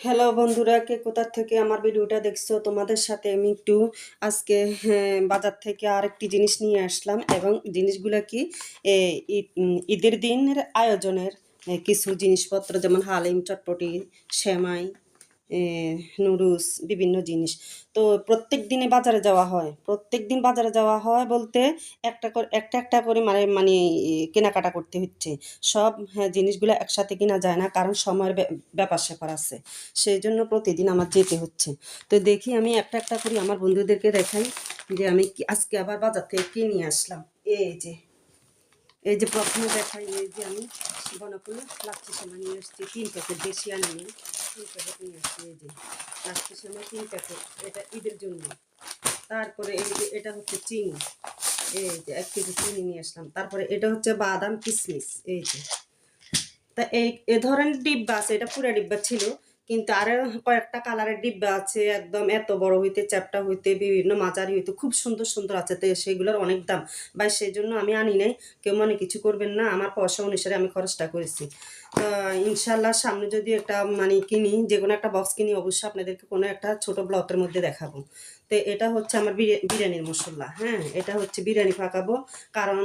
Hello বন্ধুরা, কে কোথা থেকে আমার ভিডিওটা দেখছো? তোমাদের সাথে আমি একটু আজকে বাজার থেকে আরেকটি জিনিস নিয়ে আসলাম এবং জিনিসগুলো কি ঈদের দিনের আয়োজনের কিছু জিনিসপত্র, যেমন হালিম, চটপটি, সেমাই, নুডলস, বিভিন্ন জিনিস। তো প্রত্যেক দিনে বাজারে যাওয়া হয়, প্রত্যেক দিন বাজারে যাওয়া হয় বলতে একটা একটা করে মানে কেনাকাটা করতে হচ্ছে। সব জিনিসগুলো একসাথে কিনা যায় না, কারণ সময়ের ব্যাপার স্যাপার আছে, সেই জন্য প্রতিদিন আমার যেতে হচ্ছে। তো দেখি আমি একটা একটা করে আমার বন্ধুদেরকে দেখাই যে আমি আজকে আবার বাজার থেকে কি নিয়ে আসলাম। এই যে প্রথমে দেখাই, এই যে আমি বনফুল লাচ্ছি সেমাই নিয়ে এসেছি 3 প্যাকেট, বেশি আনিনি, 3 প্যাকেট নিয়ে এসেছি। এই যে লাচ্ছি সেমাই 3 প্যাকেট, এটা ঈদের জন্য। তারপরে এই যে এটা হচ্ছে চিনি, এই যে 1 কেজি চিনি নিয়ে আসলাম। তারপরে এটা হচ্ছে বাদাম কিশমিশ, এই যে। তা এ ধরনের ডিব্বা আছে, এটা পুরা ডিব্বা ছিল, কিন্তু আরো কয়েকটা কালারের ডিব্বা আছে, একদম এত বড় হইতে, চ্যাপটা হইতে, বিভিন্ন মাঝারি হইতে, খুব সুন্দর সুন্দর আছে। তো সেগুলোর অনেক দাম, বা সেই জন্য আমি আনি নাই। কেউ মনে কিছু করবেন না, আমার পয়সা অনুসারে আমি খরচটা করেছি। ইনশাল্লাহ সামনে যদি একটা মানে কিনি, যে কোনো একটা বক্স কিনি, অবশ্যই আপনাদেরকে কোনো একটা ছোট ব্লকের মধ্যে দেখাবো। তো এটা হচ্ছে আমার বিরিয়ানির মশলা। হ্যাঁ, এটা হচ্ছে বিরিয়ানি পাকাবো, কারণ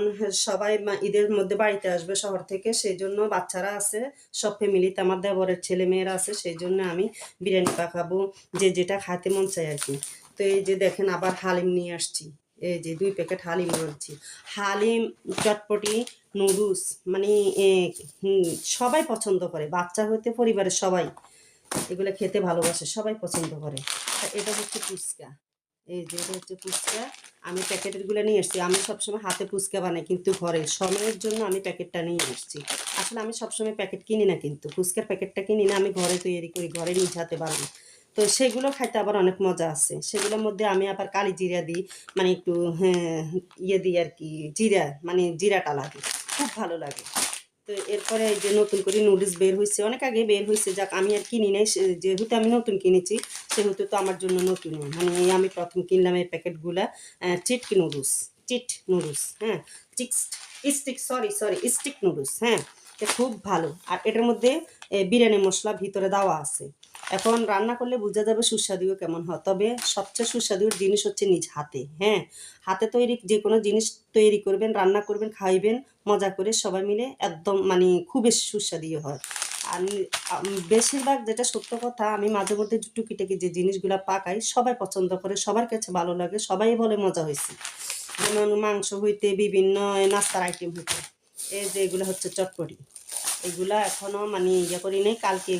সবাই ঈদের মধ্যে বাড়িতে আসবে শহর থেকে, সেই জন্য বাচ্চারা আছে, সব ফ্যামিলিতে আমার দেবরের ছেলে মেয়েরা আছে, সেই জন্য আমি বিরিয়ানি পাকাবো, যে যেটা খাইতে মন চায় আর কি। তো এই যে দেখেন, আবার হালিম নিয়ে আসছি, এই যে 2 প্যাকেট হালিম আনছি। হালিম, চটপটি, নুডলস, মানে সবাই পছন্দ করে, বাচ্চা হইতে পরিবারের সবাই এগুলো খেতে ভালোবাসে, সবাই পছন্দ করে। এটা হচ্ছে ফুচকা, এই যে এটা হচ্ছে ফুচকা। আমি প্যাকেটের গুলো নিয়ে এসেছি, আমি সবসময় হাতে ফুচকা বানাই, কিন্তু ঘরে সময়ের জন্য আমি প্যাকেটটা নিয়ে এসেছি। আসলে আমি সবসময় প্যাকেট কিনি না, কিন্তু ফুচকার প্যাকেটটা কিনি না, আমি ঘরে তৈরি করি, ঘরে নিজ হাতে বানাই। তো সেগুলো খাইতে আবার অনেক মজা আছে। সেগুলোর মধ্যে আমি আবার কালি জিরা দিই, মানে একটু ইয়ে দিই আর কি, জিরা, মানে জিরাটা লাগে, খুব ভালো লাগে। তো এরপরে এই যে নতুন করে নুডলস বের হয়েছে, অনেক আগে বের হয়েছে, যাক আমি আর কিনি নাই, যেহেতু আমি নতুন কিনেছি সেহেতু তো আমার জন্য নতুন, মানে আমি প্রথম কিনলাম এই প্যাকেটগুলা চিটকি নুডলস, নুডলস, হ্যাঁ, chicks stick, sorry sorry stick noodles, হ্যাঁ। এটা খুব ভালো, আর এটার মধ্যে বিরিয়ানি মশলা ভিতরে দেওয়া আছে। এখন রান্না করলে বোঝা যাবে সুস্বাদুও কেমন হয়, তবে সবচেয়ে সুস্বাদুর জিনিস হচ্ছে নিজ হাতে। হ্যাঁ, হাতে তৈরি যে কোনো জিনিস তৈরি করবেন, রান্না করবেন, খাইবেন মজা করে সবাই মিলে, একদম মানে খুবই সুস্বাদু হয়। আর বেশিরভাগ যেটা সত্য কথা, আমি মাঝে মধ্যে টুকিটাকি যে জিনিসগুলো পাকাই, সবাই পছন্দ করে, সবার কাছে ভালো লাগে, সবাই বলে মজা হয়েছে। যেমন মাংস হইতে, বিভিন্ন নাস্তার আইটেম হইতে, এই যে এগুলো হচ্ছে চটপটি, এগুলা এখনো মানে ইয়ে করি নেই, কালকে